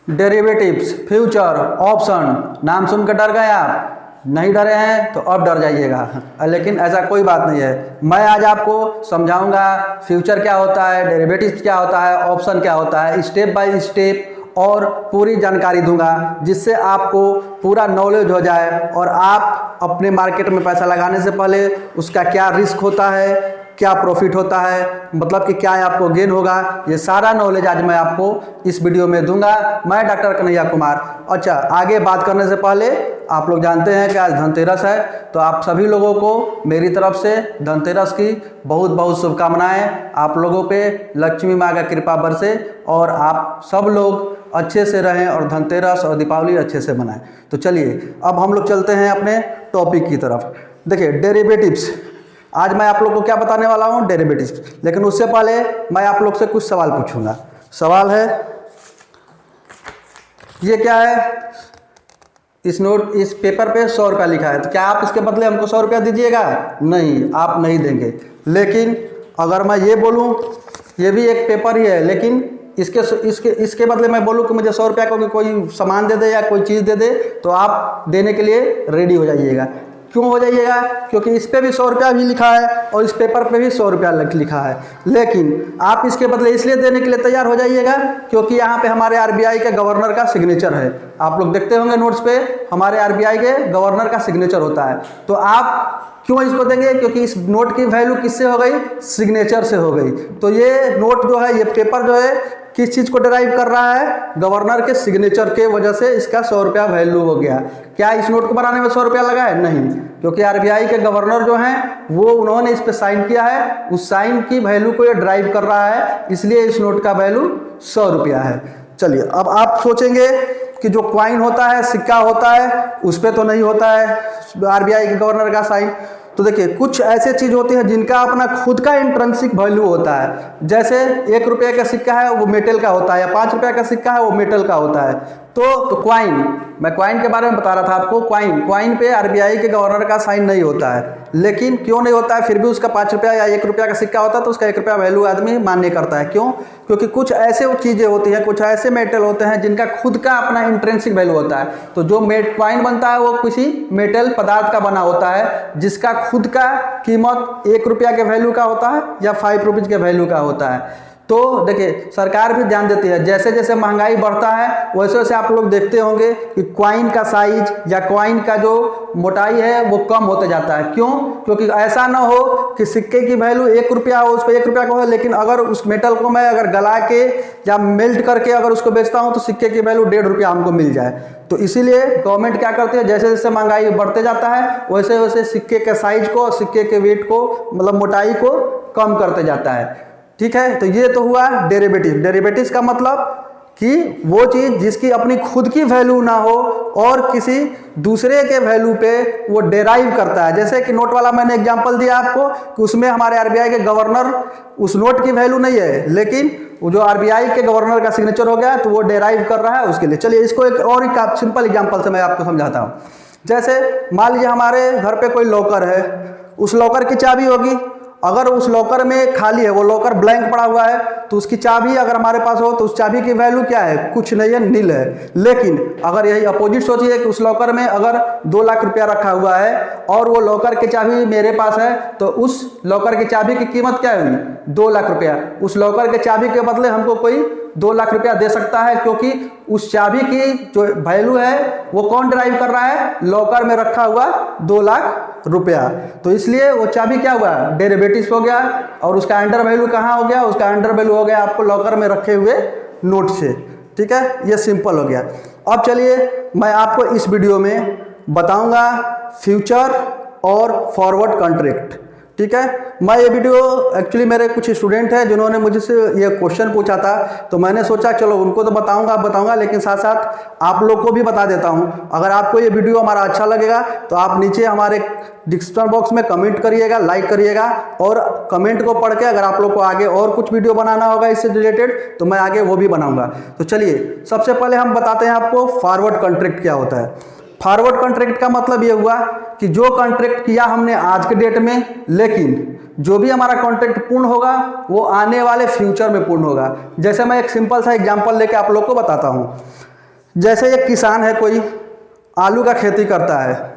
Derivatives, future, option, नाम सुनकर डर गए आप? नहीं डरे हैं तो अब डर जाइएगा, लेकिन ऐसा कोई बात नहीं है। मैं आज आपको समझाऊंगा फ्यूचर क्या होता है, डेरिवेटिव्स क्या होता है, ऑप्शन क्या होता है, स्टेप बाय स्टेप और पूरी जानकारी दूंगा, जिससे आपको पूरा नॉलेज हो जाए और आप अपने मार्केट में पैसा लगाने से पहले उसका क्या रिस्क होता है, क्या प्रॉफिट होता है, मतलब कि क्या आपको गेन होगा, ये सारा नॉलेज आज मैं आपको इस वीडियो में दूंगा। मैं डॉक्टर कन्हैया कुमार। अच्छा, आगे बात करने से पहले आप लोग जानते हैं कि आज धनतेरस है, तो आप सभी लोगों को मेरी तरफ से धनतेरस की बहुत बहुत शुभकामनाएं। आप लोगों पे लक्ष्मी माँ का कृपा बरसे और आप सब लोग अच्छे से रहें और धनतेरस और दीपावली अच्छे से मनाएं। तो चलिए अब हम लोग चलते हैं अपने टॉपिक की तरफ। देखिए, डेरिवेटिव्स, आज मैं आप लोग को क्या बताने वाला हूँ, डेरिवेटिव्स। लेकिन उससे पहले मैं आप लोग से कुछ सवाल पूछूंगा। सवाल है, ये क्या है? इस पेपर पे 100 रुपया लिखा है, तो क्या आप इसके बदले हमको 100 रुपया दीजिएगा? नहीं, आप नहीं देंगे। लेकिन अगर मैं ये बोलूँ, ये भी एक पेपर ही है, लेकिन इसके बदले मैं बोलूँ कि मुझे 100 रुपया को कोई सामान दे दे या कोई चीज़ दे दे, तो आप देने के लिए रेडी हो जाइएगा। क्यों हो जाइएगा? क्योंकि इस पे भी 100 रुपया भी लिखा है और इस पेपर पे भी 100 रुपया लिखा है, लेकिन आप इसके बदले इसलिए देने के लिए तैयार हो जाइएगा क्योंकि यहाँ पे हमारे आरबीआई के गवर्नर का सिग्नेचर है। आप लोग देखते होंगे नोट्स पे हमारे आरबीआई के गवर्नर का सिग्नेचर होता है। तो आप क्यों इसको देंगे? क्योंकि इस नोट की वैल्यू किससे हो गई? सिग्नेचर से हो गई। तो ये नोट जो है, ये पेपर जो है, किस चीज़ को डिराइव कर रहा है? गवर्नर के सिग्नेचर के वजह से इसका 100 रुपया वैल्यू हो गया। क्या इस नोट को बनाने में 100 रुपया लगा है? नहीं, क्योंकि आरबीआई के गवर्नर जो हैं वो उन्होंने इस पे साइन किया है, उस साइन की वैल्यू को ये ड्राइव कर रहा है, इसलिए इस नोट का वैल्यू 100 रुपया है। चलिए, अब आप सोचेंगे कि जो क्वाइन होता है, सिक्का होता है, उस पर तो नहीं होता है आरबीआई के गवर्नर का साइन। तो देखिए, कुछ ऐसे चीज होती हैं जिनका अपना खुद का इंट्रिंसिक वैल्यू होता है। जैसे 1 रुपये का सिक्का है वो मेटल का होता है, या 5 रुपये का सिक्का है वो मेटल का होता है। तो क्वाइन, मैं क्वाइन के बारे में बता रहा था आपको। क्वाइन पे आरबीआई के गवर्नर का साइन नहीं होता है, लेकिन क्यों नहीं होता है? फिर भी उसका 5 रुपया या 1 रुपया का सिक्का होता है तो उसका 1 रुपया वैल्यू आदमी मान्य करता है। क्यों? क्योंकि कुछ ऐसे चीजें होती हैं, कुछ ऐसे मेटल होते हैं जिनका खुद का अपना इंट्रिंसिक वैल्यू होता है। तो जो क्वाइन बनता है वो किसी मेटल पदार्थ का बना होता है, जिसका खुद का कीमत 1 रुपया के वैल्यू का होता है या 5 रुपीज के वैल्यू का होता है। तो देखिए, सरकार भी ध्यान देती है, जैसे जैसे महंगाई बढ़ता है वैसे वैसे आप लोग देखते होंगे कि क्वाइन का साइज या क्वाइन का जो मोटाई है वो कम होते जाता है। क्यों? क्योंकि ऐसा ना हो कि सिक्के की वैल्यू 1 रुपया हो, उस पर 1 रुपया का हो, लेकिन अगर उस मेटल को मैं अगर गला के या मेल्ट करके अगर उसको बेचता हूं तो सिक्के की वैल्यू 1.5 रुपया हमको मिल जाए। तो इसीलिए गवर्नमेंट क्या करती है, जैसे जैसे महंगाई बढ़ते जाता है वैसे वैसे सिक्के के साइज को, सिक्के के वेट को, मतलब मोटाई को कम करते जाता है। ठीक है, तो ये तो हुआ डेरिवेटिव। डेरिवेटिव्स का मतलब कि वो चीज जिसकी अपनी खुद की वैल्यू ना हो और किसी दूसरे के वैल्यू पे वो डेराइव करता है। जैसे कि नोट वाला मैंने एग्जांपल दिया आपको कि उसमें हमारे आरबीआई के गवर्नर, उस नोट की वैल्यू नहीं है, लेकिन वो जो आरबीआई के गवर्नर का सिग्नेचर हो गया तो वो डेराइव कर रहा है उसके लिए। चलिए, इसको एक और ही सिंपल एग्जाम्पल से मैं आपको समझाता हूँ। जैसे मान लीजिए हमारे घर पे कोई लॉकर है, उस लॉकर की चाबी होगी। अगर उस लॉकर में खाली है, वो लॉकर ब्लैंक पड़ा हुआ है, तो उसकी चाबी अगर हमारे पास हो तो उस चाबी की वैल्यू क्या है? कुछ नहीं है, नील है। लेकिन अगर यही अपोजिट सोचिए कि उस लॉकर में अगर 2 लाख रुपया रखा हुआ है और वो लॉकर की चाबी मेरे पास है, तो उस लॉकर की चाबी की कीमत क्या हुई? 2 लाख रुपया। उस लॉकर के चाबी के बदले हमको कोई 2 लाख रुपया दे सकता है, क्योंकि उस चाबी की जो वैल्यू है वो कौन ड्राइव कर रहा है? लॉकर में रखा हुआ 2 लाख रुपया। तो इसलिए वो चाबी क्या हुआ? डेरिवेटिव्स हो गया। और उसका अंडर वैल्यू कहाँ हो गया? उसका अंडर वैल्यू हो गया आपको लॉकर में रखे हुए नोट से। ठीक है, ये सिंपल हो गया। अब चलिए, मैं आपको इस वीडियो में बताऊंगा फ्यूचर और फॉरवर्ड कॉन्ट्रैक्ट। ठीक है, मैं ये वीडियो एक्चुअली मेरे कुछ स्टूडेंट हैं जिन्होंने मुझसे ये क्वेश्चन पूछा था, तो मैंने सोचा चलो उनको तो बताऊंगा, लेकिन साथ साथ आप लोग को भी बता देता हूँ। अगर आपको ये वीडियो हमारा अच्छा लगेगा तो आप नीचे हमारे डिस्क्रिप्शन बॉक्स में कमेंट करिएगा, लाइक करिएगा, और कमेंट को पढ़ के अगर आप लोग को आगे और कुछ वीडियो बनाना होगा इससे रिलेटेड तो मैं आगे वो भी बनाऊंगा। तो चलिए, सबसे पहले हम बताते हैं आपको फॉरवर्ड कॉन्ट्रैक्ट क्या होता है। फॉरवर्ड कॉन्ट्रैक्ट का मतलब ये हुआ कि जो कॉन्ट्रैक्ट किया हमने आज के डेट में, लेकिन जो भी हमारा कॉन्ट्रैक्ट पूर्ण होगा वो आने वाले फ्यूचर में पूर्ण होगा। जैसे मैं एक सिंपल सा एग्जांपल लेके आप लोग को बताता हूँ। जैसे एक किसान है, कोई आलू का खेती करता है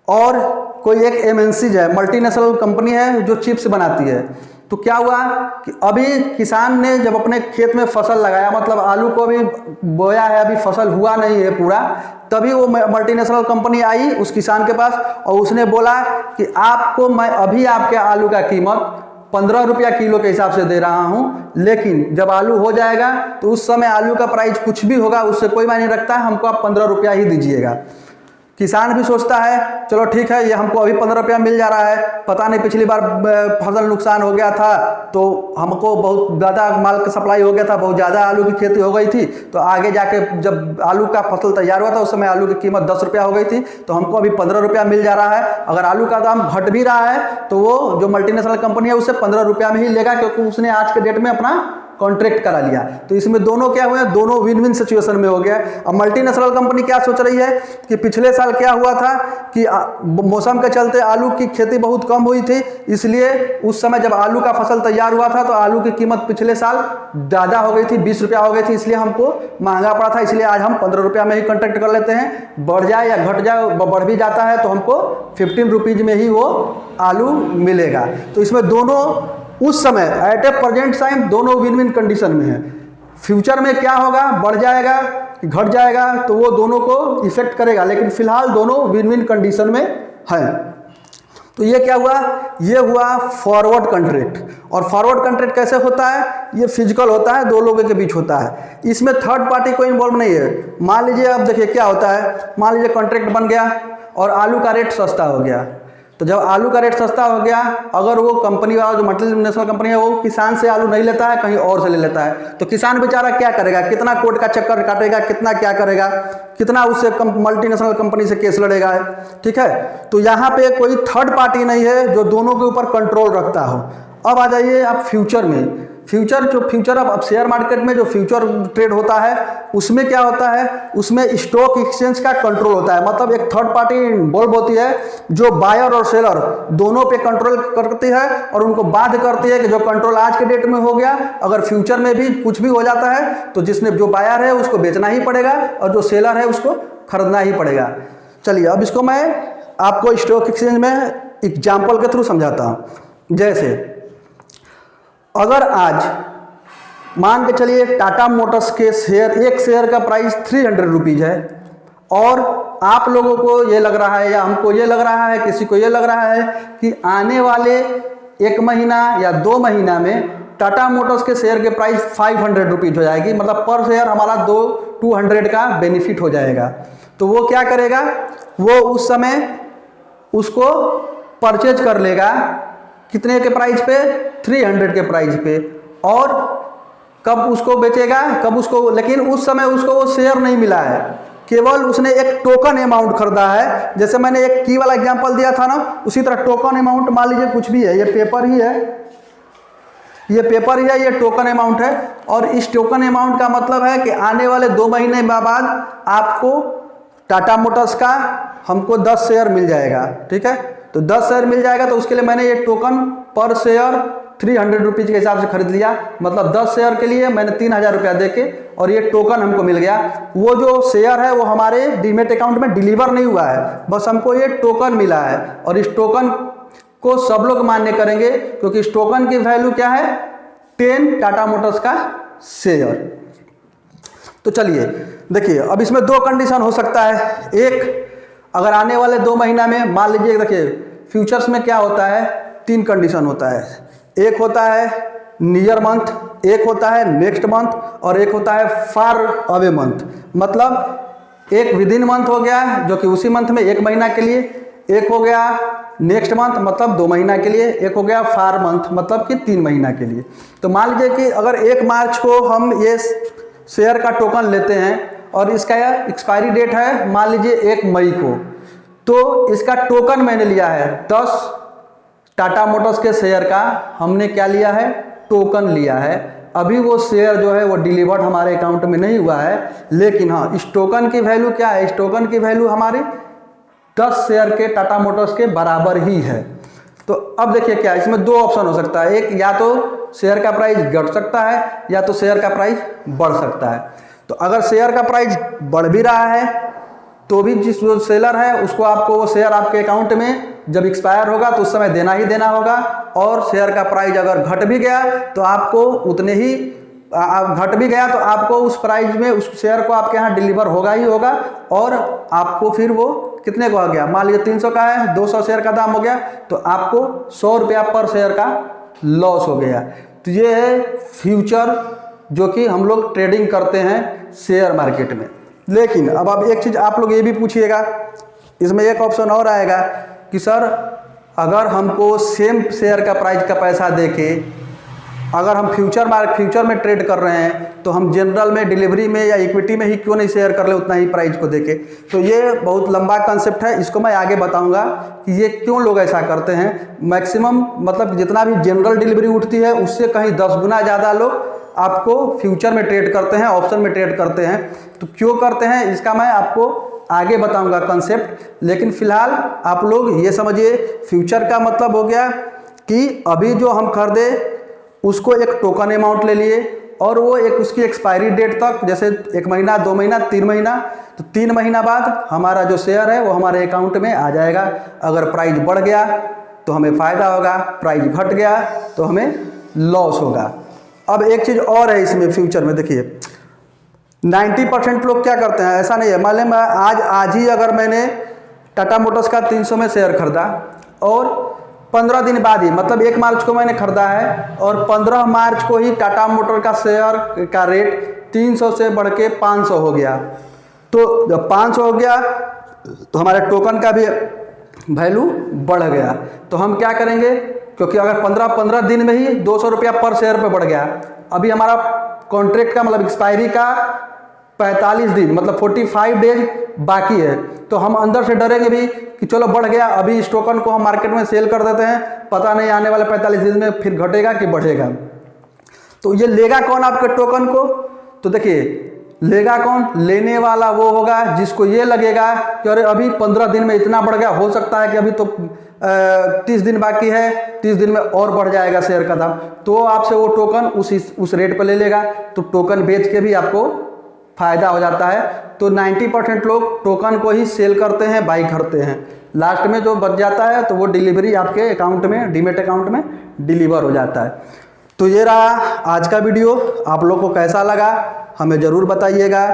और कोई एक MNC है, मल्टीनेशनल कंपनी है जो चिप्स बनाती है। तो क्या हुआ कि अभी किसान ने जब अपने खेत में फसल लगाया, मतलब आलू को अभी बोया है, अभी फसल हुआ नहीं है पूरा, तभी वो मल्टीनेशनल कंपनी आई उस किसान के पास और उसने बोला कि आपको मैं अभी आपके आलू का कीमत 15 रुपया किलो के हिसाब से दे रहा हूँ, लेकिन जब आलू हो जाएगा तो उस समय आलू का प्राइस कुछ भी होगा उससे कोई मायने रखता है, हमको आप 15 रुपया ही दीजिएगा। किसान भी सोचता है चलो ठीक है, ये हमको अभी 15 रुपया मिल जा रहा है, पता नहीं पिछली बार फसल नुकसान हो गया था तो हमको बहुत ज़्यादा माल का सप्लाई हो गया था, बहुत ज़्यादा आलू की खेती हो गई थी, तो आगे जाके जब आलू का फसल तैयार हुआ था उस समय आलू की कीमत 10 रुपया हो गई थी, तो हमको अभी 15 रुपया मिल जा रहा है। अगर आलू का दाम घट भी रहा है तो वो जो मल्टीनेशनल कंपनी है उससे 15 रुपया में ही लेगा, क्योंकि उसने आज के डेट में अपना कॉन्ट्रैक्ट करा लिया। तो इसमें दोनों क्या हुए, दोनों विन विन सिचुएशन में हो गया। अब मल्टीनेशनल कंपनी क्या सोच रही है कि पिछले साल क्या हुआ था कि मौसम के चलते आलू की खेती बहुत कम हुई थी, इसलिए उस समय जब आलू का फसल तैयार हुआ था तो आलू की कीमत पिछले साल ज़्यादा हो गई थी, 20 रुपया हो गई थी, इसलिए हमको महंगा पड़ा था, इसलिए आज हम 15 रुपया में ही कॉन्ट्रैक्ट कर लेते हैं। बढ़ जाए या घट जाए, बढ़ भी जाता है तो हमको 15 रुपीज़ में ही वो आलू मिलेगा। तो इसमें दोनों उस समय एट ए प्रेजेंट टाइम दोनों विन विन कंडीशन में है। फ्यूचर में क्या होगा, बढ़ जाएगा कि घट जाएगा, तो वो दोनों को इफेक्ट करेगा, लेकिन फिलहाल दोनों विन विन कंडीशन में हैं। तो ये क्या हुआ, ये हुआ फॉरवर्ड कॉन्ट्रैक्ट। और फॉरवर्ड कॉन्ट्रैक्ट कैसे होता है, ये फिजिकल होता है, दो लोगों के बीच होता है, इसमें थर्ड पार्टी कोई इन्वॉल्व नहीं है। मान लीजिए अब देखिए क्या होता है, मान लीजिए कॉन्ट्रैक्ट बन गया और आलू का रेट सस्ता हो गया, तो जब आलू का रेट सस्ता हो गया, अगर वो कंपनी वाला जो मल्टीनेशनल कंपनी है वो किसान से आलू नहीं लेता है, कहीं और से ले लेता है, तो किसान बेचारा क्या करेगा, कितना कोर्ट का चक्कर काटेगा, कितना क्या करेगा, कितना उससे मल्टीनेशनल कंपनी से केस लड़ेगा, ठीक है। तो यहाँ पे कोई थर्ड पार्टी नहीं है जो दोनों के ऊपर कंट्रोल रखता हो। अब आ जाइए आप फ्यूचर में। फ्यूचर अब शेयर मार्केट में जो फ्यूचर ट्रेड होता है उसमें क्या होता है, उसमें स्टॉक एक्सचेंज का कंट्रोल होता है, मतलब एक थर्ड पार्टी इन्वॉल्व होती है जो बायर और सेलर दोनों पे कंट्रोल करती है और उनको बाध्य करती है कि जो कंट्रोल आज के डेट में हो गया, अगर फ्यूचर में भी कुछ भी हो जाता है तो जिसने जो बायर है उसको बेचना ही पड़ेगा और जो सेलर है उसको खरीदना ही पड़ेगा। चलिए अब इसको मैं आपको स्टॉक एक्सचेंज में एग्जाम्पल के थ्रू समझाता हूँ। जैसे अगर आज मान के चलिए टाटा मोटर्स के शेयर, एक शेयर का प्राइस 300 रुपीज़ है और आप लोगों को ये लग रहा है या हमको ये लग रहा है, किसी को ये लग रहा है कि आने वाले 1 महीना या 2 महीना में टाटा मोटर्स के शेयर के प्राइस 500 रुपीज़ हो जाएगी, मतलब पर शेयर हमारा 200 का बेनिफिट हो जाएगा। तो वो क्या करेगा, वो उस समय उसको परचेज कर लेगा कितने के प्राइस पे, 300 के प्राइस पे, और कब उसको बेचेगा, कब उसको, लेकिन उस समय उसको वो शेयर नहीं मिला है, केवल उसने एक टोकन अमाउंट खरीदा है। जैसे मैंने एक की वाला एग्जांपल दिया था ना, उसी तरह टोकन अमाउंट मान लीजिए कुछ भी है, ये पेपर ही है, ये पेपर ही है, ये टोकन अमाउंट है। और इस टोकन अमाउंट का मतलब है कि आने वाले 2 महीने बाद आपको टाटा मोटर्स का हमको 10 शेयर मिल जाएगा, ठीक है। तो 10 शेयर मिल जाएगा, तो उसके लिए मैंने ये टोकन पर शेयर 300 रुपीज़ के हिसाब से खरीद लिया, मतलब 10 शेयर के लिए मैंने 3000 रुपया दे के और ये टोकन हमको मिल गया। वो जो शेयर है वो हमारे डीमेट अकाउंट में डिलीवर नहीं हुआ है, बस हमको ये टोकन मिला है और इस टोकन को सब लोग मान्य करेंगे क्योंकि इस टोकन की वैल्यू क्या है, 10 टाटा मोटर्स का शेयर। तो चलिए देखिए, अब इसमें 2 कंडीशन हो सकता है। एक, अगर आने वाले 2 महीना में मान लीजिए, देखिए फ्यूचर्स में क्या होता है, 3 कंडीशन होता है। एक होता है नियर मंथ, एक होता है नेक्स्ट मंथ और एक होता है फार अवे मंथ। मतलब एक विद इन मंथ हो गया जो कि उसी मंथ में 1 महीना के लिए, एक हो गया नेक्स्ट मंथ मतलब 2 महीना के लिए, एक हो गया फार मंथ मतलब कि 3 महीना के लिए। तो मान लीजिए कि अगर 1 मार्च को हम ये शेयर का टोकन लेते हैं और इसका एक्सपायरी डेट है मान लीजिए 1 मई को, तो इसका टोकन मैंने लिया है 10 टाटा मोटर्स के शेयर का, हमने क्या लिया है, टोकन लिया है। अभी वो शेयर जो है वो डिलीवर्ड हमारे अकाउंट में नहीं हुआ है, लेकिन हाँ इस टोकन की वैल्यू क्या है, इस टोकन की वैल्यू हमारी 10 शेयर के टाटा मोटर्स के बराबर ही है। तो अब देखिए क्या, इसमें 2 ऑप्शन हो सकता है, एक या तो शेयर का प्राइस घट सकता है या तो शेयर का प्राइस बढ़ सकता है। तो अगर शेयर का प्राइस बढ़ भी रहा है तो भी जिस जो सेलर है उसको आपको वो शेयर आपके अकाउंट में जब एक्सपायर होगा तो उस समय देना ही देना होगा। और शेयर का प्राइस अगर घट भी गया तो आपको उतने ही घट भी गया तो आपको उस प्राइस में उस शेयर को आपके यहाँ डिलीवर होगा ही होगा। और आपको फिर वो कितने का हो गया, मान लीजिए 300 का है, 200 शेयर का दाम हो गया तो आपको 100 रुपया पर शेयर का लॉस हो गया। तो ये है फ्यूचर जो कि हम लोग ट्रेडिंग करते हैं शेयर मार्केट में। लेकिन अब आप एक चीज़ आप लोग ये भी पूछिएगा, इसमें एक ऑप्शन और आएगा कि सर अगर हमको सेम शेयर का प्राइस का पैसा देके अगर हम फ्यूचर में ट्रेड कर रहे हैं तो हम जनरल में, डिलीवरी में या इक्विटी में ही क्यों नहीं शेयर कर ले उतना ही प्राइस को देके। तो ये बहुत लंबा कंसेप्ट है, इसको मैं आगे बताऊंगा कि ये क्यों लोग ऐसा करते हैं। मैक्सिमम मतलब जितना भी जनरल डिलीवरी उठती है उससे कहीं 10 गुना ज़्यादा लोग आपको फ्यूचर में ट्रेड करते हैं, ऑप्शन में ट्रेड करते हैं। तो क्यों करते हैं इसका मैं आपको आगे बताऊंगा कंसेप्ट। लेकिन फिलहाल आप लोग ये समझिए, फ्यूचर का मतलब हो गया कि अभी जो हम खरीदे उसको एक टोकन अमाउंट ले लिए और वो एक उसकी एक्सपायरी डेट तक, जैसे 1 महीना, 2 महीना, 3 महीना, तो 3 महीना बाद हमारा जो शेयर है वो हमारे अकाउंट में आ जाएगा। अगर प्राइस बढ़ गया तो हमें फ़ायदा होगा, प्राइस घट गया तो हमें लॉस होगा। अब एक चीज़ और है इसमें फ्यूचर में, देखिए 90% लोग क्या करते हैं, ऐसा नहीं है, मान लें मैं आज ही अगर मैंने टाटा मोटर्स का 300 में शेयर खरीदा और 15 दिन बाद ही, मतलब 1 मार्च को मैंने खरीदा है और 15 मार्च को ही टाटा मोटर का शेयर का रेट 300 से बढ़ के 500 हो गया। तो जब 500 हो गया तो हमारे टोकन का भी वैल्यू बढ़ गया। तो हम क्या करेंगे, क्योंकि अगर 15 दिन में ही 200 रुपया पर शेयर पे बढ़ गया, अभी हमारा कॉन्ट्रैक्ट का मतलब एक्सपायरी का 45 दिन मतलब 45 डेज बाकी है, तो हम अंदर से डरेंगे भी कि चलो बढ़ गया, अभी इस टोकन को हम मार्केट में सेल कर देते हैं, पता नहीं आने वाले 45 दिन में फिर घटेगा कि बढ़ेगा। तो ये लेगा कौन आपके टोकन को, तो देखिए लेगा कौन, लेने वाला वो होगा जिसको ये लगेगा कि अरे अभी 15 दिन में इतना बढ़ गया, हो सकता है कि अभी तो 30 दिन बाकी है, 30 दिन में और बढ़ जाएगा शेयर का दाम, तो आपसे वो टोकन उस रेट पर ले लेगा। तो टोकन बेच के भी आपको फायदा हो जाता है। तो 90% लोग टोकन को ही सेल करते हैं, बाई करते हैं। लास्ट में जो बच जाता है तो वो डिलीवरी आपके अकाउंट में, डीमेट अकाउंट में डिलीवर हो जाता है। तो ये रहा आज का वीडियो, आप लोग को कैसा लगा हमें ज़रूर बताइएगा,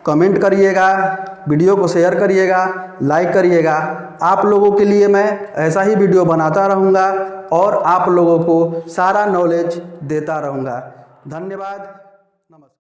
कमेंट करिएगा, वीडियो को शेयर करिएगा, लाइक करिएगा। आप लोगों के लिए मैं ऐसा ही वीडियो बनाता रहूँगा और आप लोगों को सारा नॉलेज देता रहूँगा। धन्यवाद, नमस्कार।